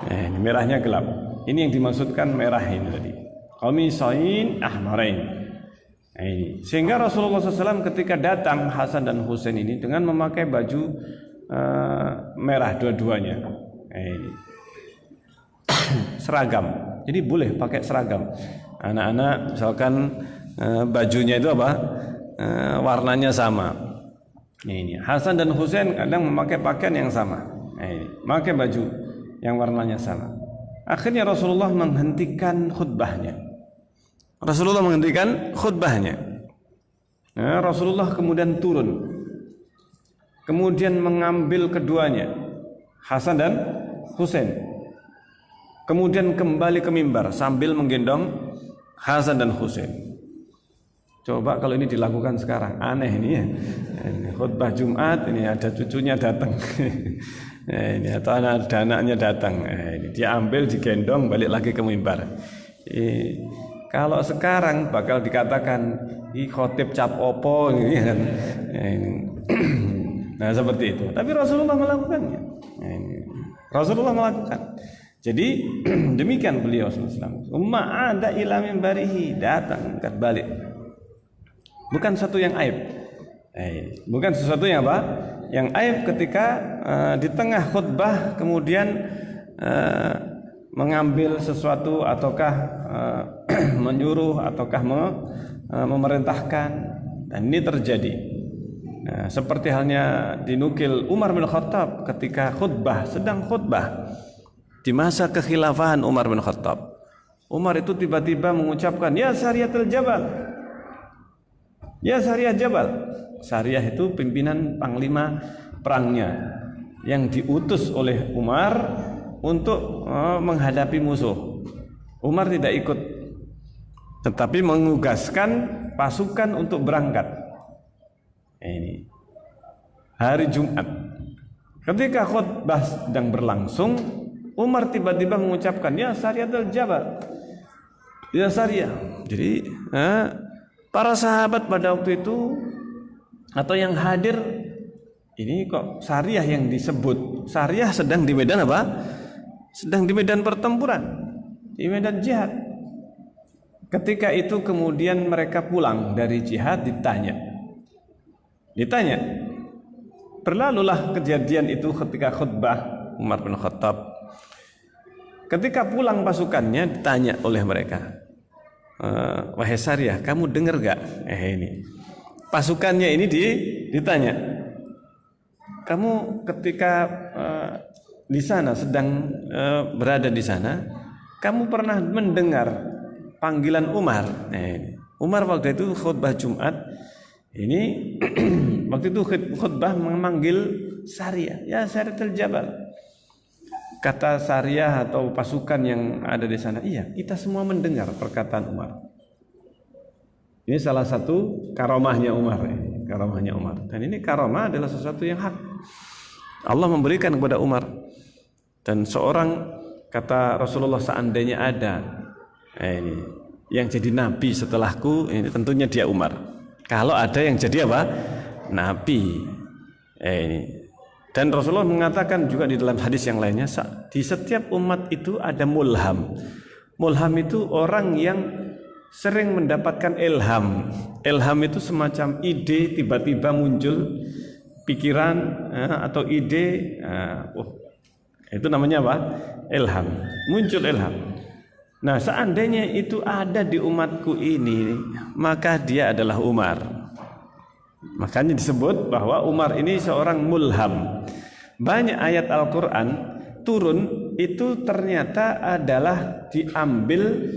Ini merahnya gelap. Ini yang dimaksudkan merah ini tadi. Qamisain ahmarain. Ini. Sehingga Rasulullah SAW ketika datang Hasan dan Husain ini dengan memakai baju merah dua-duanya. Ini. Seragam. Jadi boleh pakai seragam. Anak-anak misalkan bajunya itu apa? Warnanya sama. Ini. Hasan dan Husain kadang memakai pakaian yang sama. Ini. Memakai baju yang warnanya sama. Akhirnya Rasulullah menghentikan khutbahnya. Rasulullah kemudian turun. Kemudian mengambil keduanya, Hasan dan Husain. Kemudian kembali ke mimbar sambil menggendong Hasan dan Husain. Coba kalau ini dilakukan sekarang, aneh ini ya. Ini khutbah Jumat, ini ada cucunya datang. Ini atau anaknya datang. Ini dia ambil, digendong, balik lagi ke mimbar. Kalau sekarang bakal dikatakan khotib cap opo ini kan. Nah, seperti itu. Tapi Rasulullah melakukannya. Rasulullah melakukan. Jadi demikian beliau SAW. Umma ada ila minbarihi, datang angkat balik. Bukan sesuatu yang aib. Bukan sesuatu yang apa? Yang aib ketika di tengah khutbah kemudian mengambil sesuatu ataukah menyuruh ataukah memerintahkan, dan ini terjadi. Nah, seperti halnya dinukil Umar bin Khattab ketika sedang khutbah di masa kekhilafahan Umar bin Khattab. Umar itu tiba-tiba mengucapkan, "Ya Sariyatul Jabal." Ya Sariyah Jabal. Sariyah itu pimpinan panglima perangnya yang diutus oleh Umar untuk menghadapi musuh. Umar tidak ikut, tetapi mengugaskan pasukan untuk berangkat. Ini hari Jumat. Ketika khutbah sedang berlangsung, Umar tiba-tiba mengucapkan, "Ya Sariyatul Jabal." Ya Sariyah. Jadi para sahabat pada waktu itu atau yang hadir, ini kok Sariyah yang disebut. Sariyah sedang di medan apa? Sedang di medan pertempuran, di medan jihad. Ketika itu kemudian mereka pulang dari jihad, ditanya. Berlalulah kejadian itu ketika khutbah Umar bin Khattab. Ketika pulang pasukannya ditanya oleh mereka, "Wahai Sariyah, kamu dengar gak?" Ini pasukannya ini ditanya, "Kamu ketika di sana sedang berada di sana, kamu pernah mendengar panggilan Umar?" Umar waktu itu khutbah Jumat. Ini waktu itu khutbah memanggil Sariyah, "Ya Sariyatul Jabal." kata Sariyah atau pasukan yang ada di sana. Iya, kita semua mendengar perkataan Umar. Ini salah satu karomahnya Umar. Karomahnya Umar. Dan ini karomah adalah sesuatu yang hak. Allah memberikan kepada Umar. Dan seorang, kata Rasulullah, seandainya ada ini yang jadi nabi setelahku, ini tentunya dia Umar. Kalau ada yang jadi apa? Nabi. Ini. Dan Rasulullah mengatakan juga di dalam hadis yang lainnya, di setiap umat itu ada mulham. Mulham itu orang yang sering mendapatkan ilham. Ilham itu semacam ide tiba-tiba muncul, pikiran atau ide, itu namanya apa? Ilham. Muncul ilham. Nah, seandainya itu ada di umatku ini, maka dia adalah Umar. Makanya disebut bahwa Umar ini seorang mulham. Banyak ayat Al-Quran turun itu ternyata adalah diambil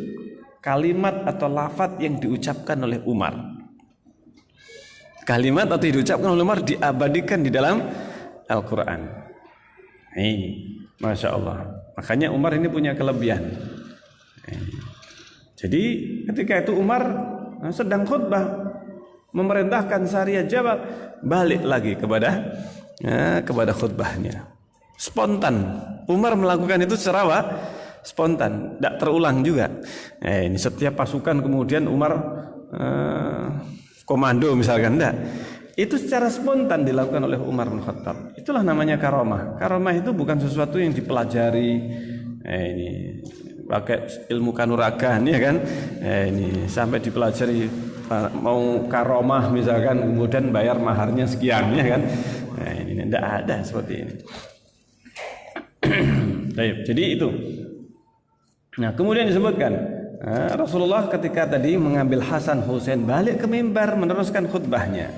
kalimat atau lafaz yang diucapkan oleh Umar. Kalimat atau diucapkan oleh Umar diabadikan di dalam Al-Quran. Ini, Masya Allah. Makanya Umar ini punya kelebihan. Jadi ketika itu Umar sedang khutbah, memerintahkan Sariyah jawab, balik lagi kepada khutbahnya. Spontan. Umar melakukan itu secara apa? Spontan, tidak terulang juga. Ini setiap pasukan kemudian Umar komando misalkan, tidak. Itu secara spontan dilakukan oleh Umar bin Khattab. Itulah namanya karomah. Karomah itu bukan sesuatu yang dipelajari. Ini pakai ilmu kanuragan, ya kan? Ini sampai dipelajari. Mau karomah misalkan kemudian bayar maharnya sekian, ya kan? Nah, ini tidak ada seperti ini. Jadi itu. Nah, kemudian disebutkan Rasulullah ketika tadi mengambil Hasan Husain balik ke mimbar meneruskan khutbahnya.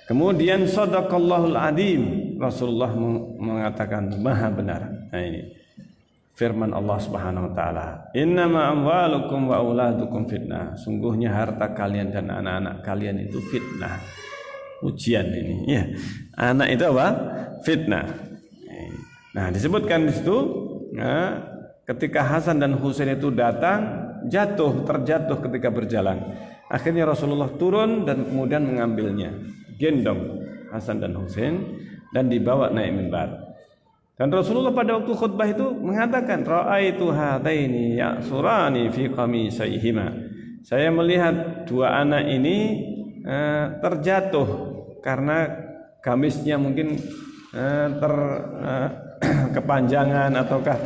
Kemudian sadaqallahul adzim, Rasulullah mengatakan maha benar. Nah, ini firman Allah Subhanahu wa taala, "Innama amwalukum wa auladukum fitnah." Sungguhnya harta kalian dan anak-anak kalian itu fitnah. Ujian ini, ya. Anak itu apa? Fitnah. Nah, disebutkan di situ, ketika Hasan dan Husain itu datang, terjatuh ketika berjalan. Akhirnya Rasulullah turun dan kemudian mengambilnya, gendong Hasan dan Husain dan dibawa naik mimbar. Dan Rasulullah pada waktu khutbah itu mengatakan, ra'aitu hadaini ya'surani fi qamisaihima. Saya melihat dua anak ini terjatuh karena gamisnya mungkin kepanjangan ataukah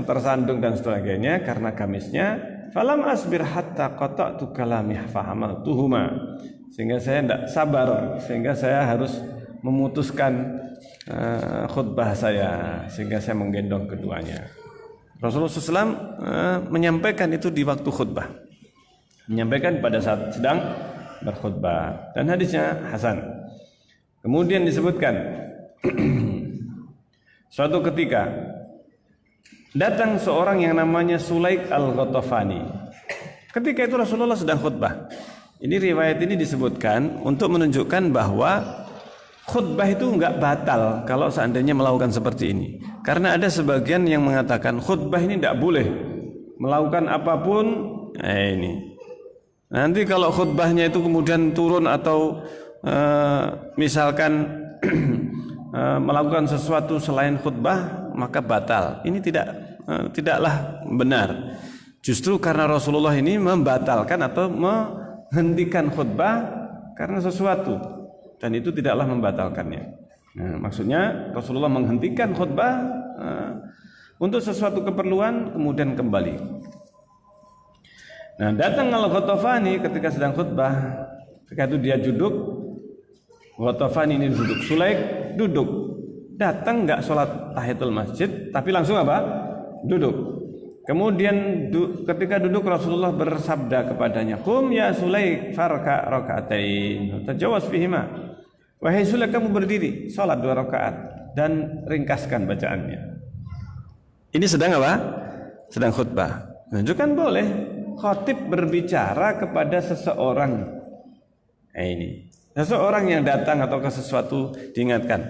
tersandung dan sebagainya karena gamisnya. Falam asbir hatta qata'tu kalamih fahamaltuhuma. Sehingga saya tidak sabar, sehingga saya harus memutuskan khutbah saya, sehingga saya menggendong keduanya. Rasulullah SAW menyampaikan itu di waktu khutbah, menyampaikan pada saat sedang berkhutbah, dan hadisnya hasan. Kemudian disebutkan suatu ketika datang seorang yang namanya Sulaik al-Ghatafani. Ketika itu Rasulullah sedang khutbah. Ini riwayat ini disebutkan untuk menunjukkan bahwa khutbah itu enggak batal kalau seandainya melakukan seperti ini. Karena ada sebagian yang mengatakan khutbah ini enggak boleh melakukan apapun. Ini nanti kalau khutbahnya itu kemudian turun atau misalkan melakukan sesuatu selain khutbah, maka batal. Ini tidaklah benar. Justru karena Rasulullah ini membatalkan atau menghentikan khutbah karena sesuatu, dan itu tidaklah membatalkannya. Nah, maksudnya Rasulullah menghentikan khutbah untuk sesuatu keperluan kemudian kembali. Nah, datang al-Ghatafani ketika sedang khutbah. Ketika itu dia duduk, Ghatafani ini duduk, Sulaik duduk. Datang enggak sholat tahiyatul masjid, tapi langsung apa? Duduk. Kemudian ketika duduk Rasulullah bersabda kepadanya, "Qum ya Sulaik farka raka'atain, tajawaz fihima." Wahai Sulaik, kamu berdiri, salat 2 rakaat dan ringkaskan bacaannya. Ini sedang apa? Sedang khutbah. Menunjukkan boleh khatib berbicara kepada seseorang. Ini seseorang yang datang atau ke sesuatu diingatkan,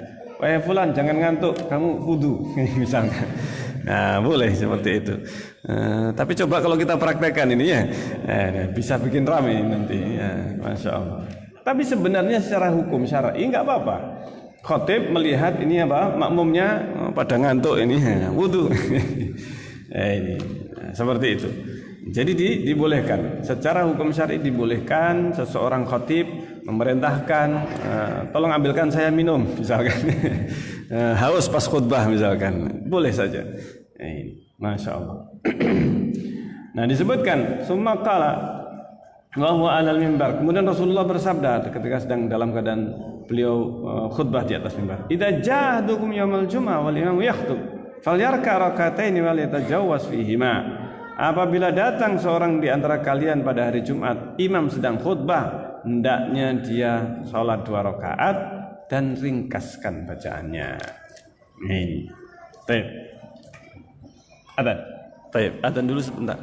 fulan jangan ngantuk, kamu wudu misalkan. Nah, boleh seperti itu. Tapi coba kalau kita praktekkan ini ya, bisa bikin ramai nanti. Ya, Masya Allah. Tapi sebenarnya secara hukum syar'i nggak apa-apa. Khatib melihat ini apa, makmumnya pada ngantuk ini, wudu. Ini seperti itu. Jadi dibolehkan. Secara hukum syar'i dibolehkan seseorang khatib memerintahkan, tolong ambilkan saya minum, misalkan. Haus pas khutbah misalkan, boleh saja. Masya Allah. Nah disebutkan summa qala wa huwa 'alal mimbar. Kemudian Rasulullah bersabda ketika sedang dalam keadaan beliau khutbah di atas mimbar, idza ja'adukum yaumal jum'ah wal imam yakhutub falyarka rak'ataini wal yatajawwaz fihima. Apabila datang seorang di antara kalian pada hari Jumat, imam sedang khutbah, hendaknya dia sholat 2 rakaat dan ringkaskan bacaannya. Ini. Baik. Adzan. Baik, adzan dulu sebentar.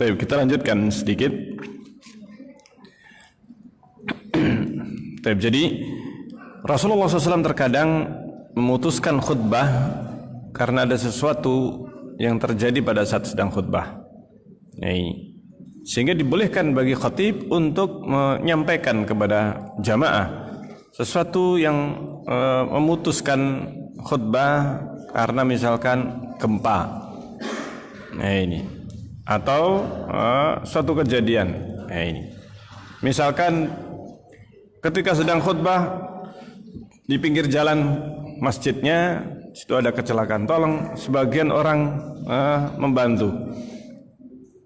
Baik, kita lanjutkan sedikit. Baik, jadi Rasulullah SAW terkadang memutuskan khutbah karena ada sesuatu yang terjadi pada saat sedang khutbah. Sehingga dibolehkan bagi khatib untuk menyampaikan kepada jamaah sesuatu yang memutuskan khutbah karena misalkan gempa. Ini atau suatu kejadian. Ini. Misalkan ketika sedang khutbah di pinggir jalan masjidnya, situ ada kecelakaan, tolong sebagian orang membantu.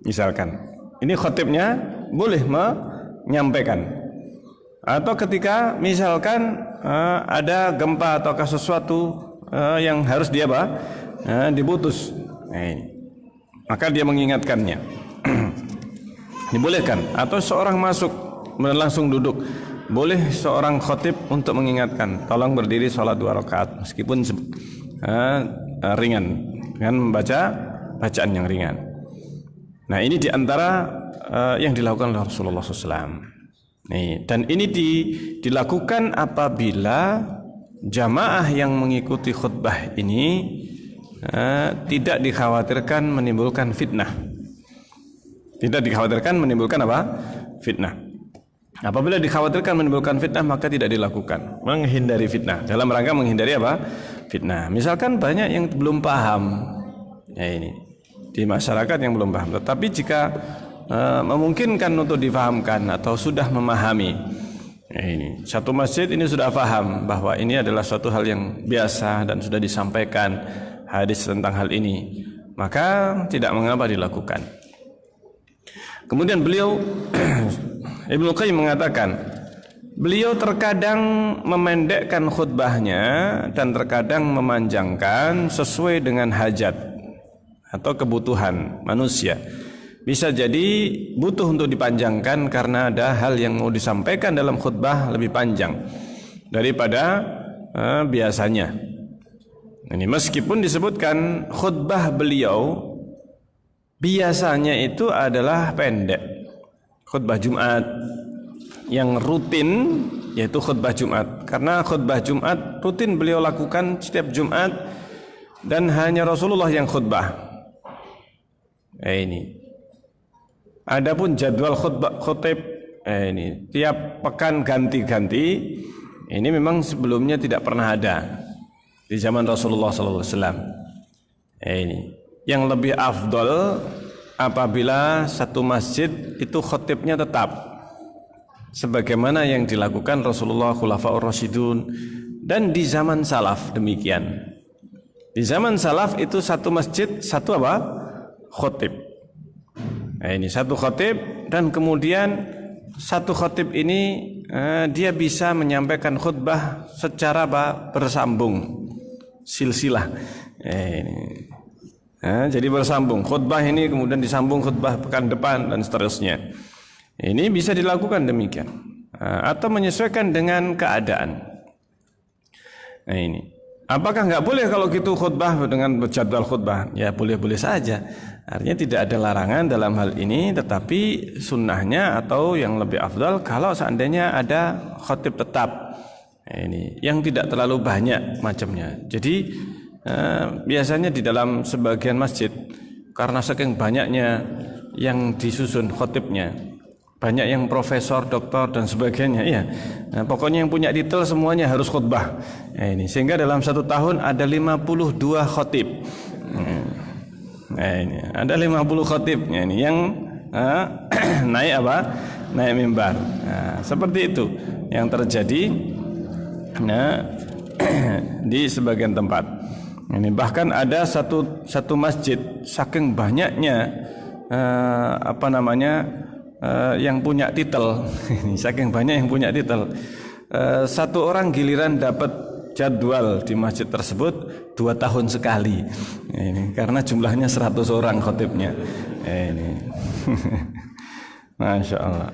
Misalkan, ini khotibnya boleh menyampaikan. Atau ketika misalkan ada gempa atau sesuatu yang harus dia diputus, maka dia mengingatkannya. Dibolehkan. Atau seorang masuk langsung duduk, boleh seorang khotib untuk mengingatkan, tolong berdiri sholat 2 rakaat meskipun ringan, dengan membaca bacaan yang ringan. Nah, ini diantara yang dilakukan oleh Rasulullah SAW. Dan ini dilakukan apabila jamaah yang mengikuti khutbah ini tidak dikhawatirkan menimbulkan fitnah. Tidak dikhawatirkan menimbulkan fitnah. Apabila dikhawatirkan menimbulkan fitnah, maka tidak dilakukan. Menghindari fitnah. Dalam rangka menghindari fitnah. Misalkan banyak yang belum paham. Ini di masyarakat yang belum paham. Tetapi jika memungkinkan untuk difahamkan atau sudah memahami, ini satu masjid ini sudah paham bahwa ini adalah suatu hal yang biasa dan sudah disampaikan hadis tentang hal ini, maka tidak mengapa dilakukan. Kemudian beliau Ibnu Qayyim mengatakan, beliau terkadang memendekkan khutbahnya dan terkadang memanjangkan sesuai dengan hajat atau kebutuhan manusia. Bisa jadi butuh untuk dipanjangkan karena ada hal yang mau disampaikan dalam khutbah lebih panjang daripada biasanya. Ini meskipun disebutkan khutbah beliau biasanya itu adalah pendek. Khutbah Jumat yang rutin yaitu khutbah Jumat. Karena khutbah Jumat rutin beliau lakukan setiap Jumat dan hanya Rasulullah yang khutbah. Ini. Adapun jadwal khutib ini tiap pekan ganti-ganti. Ini memang sebelumnya tidak pernah ada di zaman Rasulullah SAW. Ini yang lebih afdol apabila satu masjid itu khutibnya tetap sebagaimana yang dilakukan Rasulullah, Khulafaur Rasyidun, dan di zaman salaf demikian. Di zaman salaf itu satu masjid satu khutib. Ini satu khutib dan kemudian satu khutib ini dia bisa menyampaikan khutbah secara bersambung, silsilah. Jadi bersambung khutbah ini kemudian disambung khutbah pekan depan dan seterusnya. Ini bisa dilakukan demikian atau menyesuaikan dengan keadaan. Nah ini, apakah nggak boleh kalau gitu khutbah dengan jadwal khutbah? Ya boleh-boleh saja. Artinya tidak ada larangan dalam hal ini, tetapi sunnahnya atau yang lebih afdal kalau seandainya ada khutib tetap. Ini yang tidak terlalu banyak macamnya. Jadi biasanya di dalam sebagian masjid karena saking banyaknya yang disusun khutibnya, banyak yang profesor, doktor dan sebagainya, ya. Nah, pokoknya yang punya titel semuanya harus khutbah. Ini sehingga dalam satu tahun ada 52 khutib. Ini ada 50 khutib ini yang naik naik mimbar. Nah, seperti itu yang terjadi di sebagian tempat. Ini bahkan ada satu masjid saking banyaknya yang punya titel. Saking banyak yang punya titel. Satu orang giliran dapat jadwal di masjid tersebut 2 tahun sekali. Ini karena jumlahnya 100 orang khotibnya. Ini. Masya Allah.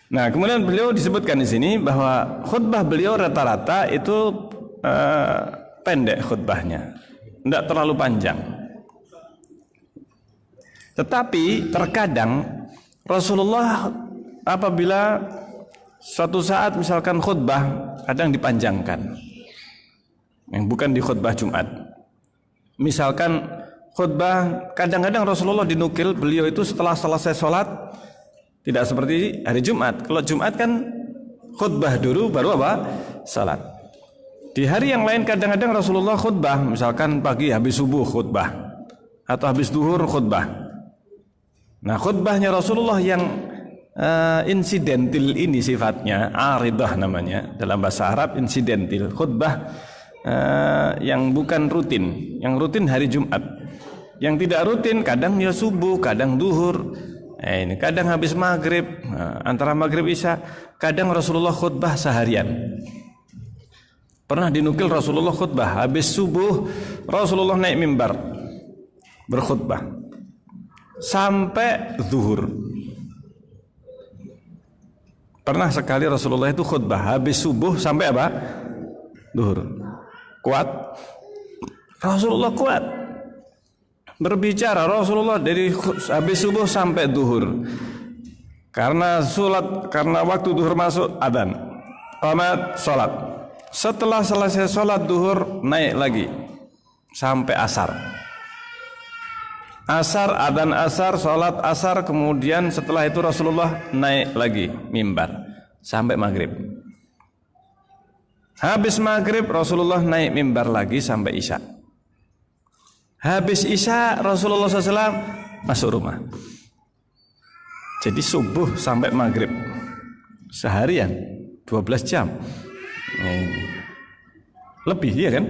Nah, kemudian beliau disebutkan di sini bahwa khutbah beliau rata-rata itu pendek khutbahnya, tidak terlalu panjang. Tetapi terkadang Rasulullah apabila suatu saat misalkan khutbah kadang dipanjangkan, yang bukan di khutbah Jumat. Misalkan khutbah kadang-kadang Rasulullah dinukil beliau itu setelah selesai sholat, tidak seperti hari Jumat. Kalau Jumat kan khutbah dulu baru salat. Di hari yang lain kadang-kadang Rasulullah khutbah, misalkan pagi habis subuh khutbah atau habis duhur khutbah. Nah, khutbahnya Rasulullah yang insidentil ini sifatnya, aridah namanya dalam bahasa Arab, insidentil, khutbah yang bukan rutin. Yang rutin hari Jumat, yang tidak rutin kadang ya subuh, kadang duhur, ini kadang habis maghrib, antara maghrib isya, kadang Rasulullah khutbah seharian. Pernah dinukil Rasulullah khutbah habis subuh, Rasulullah naik mimbar berkhutbah sampai zuhur. Pernah sekali Rasulullah itu khutbah habis subuh sampai apa? Zuhur. Kuat? Rasulullah kuat berbicara. Rasulullah dari habis subuh sampai zuhur. Karena waktu zuhur masuk adzan, qamat salat. Setelah selesai salat zuhur naik lagi sampai asar. Asar, adzan asar, salat asar, kemudian setelah itu Rasulullah naik lagi mimbar sampai maghrib. Habis maghrib Rasulullah naik mimbar lagi sampai isya. Habis isya Rasulullah SAW masuk rumah. Jadi subuh sampai maghrib seharian 12 jam. Lebih ya kan?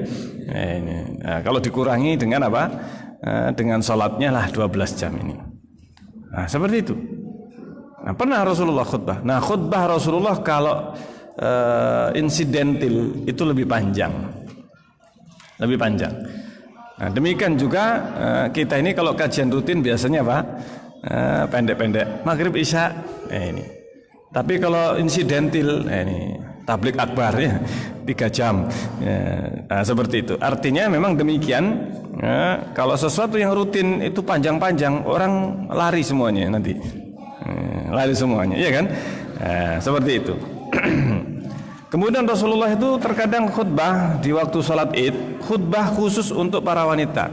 Nah, kalau dikurangi dengan apa? Dengan sholatnya lah 12 jam ini. Nah, seperti itu. Nah, pernah Rasulullah khutbah. Nah, khutbah Rasulullah kalau insidentil itu lebih panjang. Lebih panjang. Nah, demikian juga kita ini kalau kajian rutin biasanya apa? Pendek-pendek. Maghrib isya ini. Tapi kalau insidentil ini tablik akbar ya 3 jam. Nah, seperti itu. Artinya memang demikian. Kalau sesuatu yang rutin itu panjang-panjang, orang lari semuanya nanti. Lari semuanya, iya kan? Seperti itu. Kemudian Rasulullah itu terkadang khutbah di waktu salat Id, khutbah khusus untuk para wanita.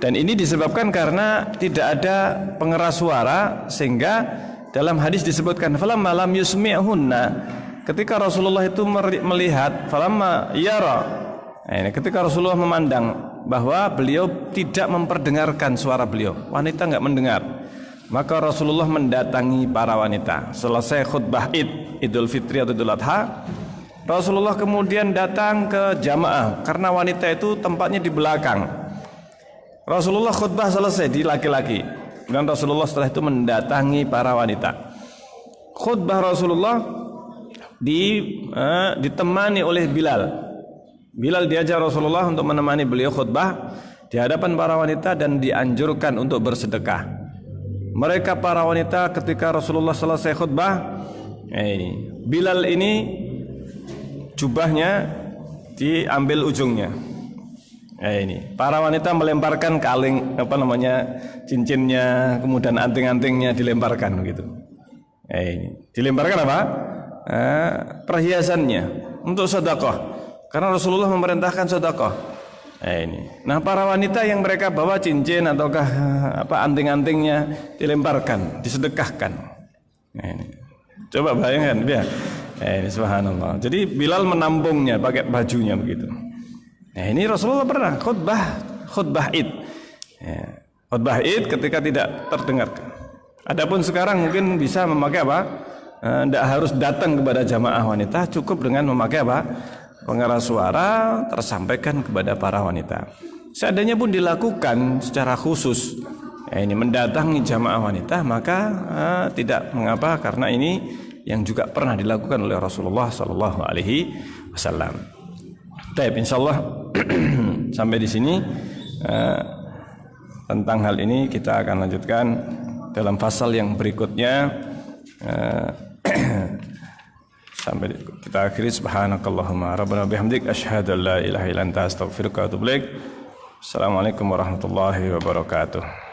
Dan ini disebabkan karena tidak ada pengeras suara, sehingga dalam hadis disebutkan falamma lam yusmi'hunna, ketika Rasulullah itu melihat falamma yara, ini ketika Rasulullah memandang bahwa beliau tidak memperdengarkan suara beliau, wanita enggak mendengar, maka Rasulullah mendatangi para wanita. Selesai khutbah Id, Idul Fitri atau Idul Adha, Rasulullah kemudian datang ke jamaah karena wanita itu tempatnya di belakang. Rasulullah khutbah selesai di laki-laki, dan Rasulullah setelah itu mendatangi para wanita. Khutbah Rasulullah ditemani oleh Bilal. Bilal diajar Rasulullah untuk menemani beliau khutbah di hadapan para wanita dan dianjurkan untuk bersedekah. Mereka para wanita ketika Rasulullah selesai khutbah, Bilal ini jubahnya diambil ujungnya. Ini para wanita melemparkan kaleng cincinnya, kemudian anting-antingnya dilemparkan begitu. Ini dilemparkan apa? Perhiasannya untuk sedekah. Karena Rasulullah memerintahkan sedekah. Nah, para wanita yang mereka bawa cincin ataukah anting-antingnya dilemparkan, disedekahkan. Coba bayangkan dia. Subhanallah. Jadi Bilal menampungnya pakai bajunya begitu. Nah, ini Rasulullah pernah khutbah Id. Khutbah Id ketika tidak terdengarkan. Adapun sekarang mungkin bisa memakai apa? Tidak harus datang kepada jamaah wanita, cukup dengan memakai apa? Pengeras suara tersampaikan kepada para wanita. Seandainya pun dilakukan secara khusus, ini mendatangi jamaah wanita, maka tidak mengapa, karena ini yang juga pernah dilakukan oleh Rasulullah Sallallahu Alaihi Wasallam. Baik, insyaallah sampai di sini tentang hal ini kita akan lanjutkan dalam fasal yang berikutnya. Sampai kita akhiri. Subhanakallahumma rabbana bihamdik asyhadu an la ilaha illa anta astaghfiruka wa atubu ilaik. Assalamualaikum warahmatullahi wabarakatuh.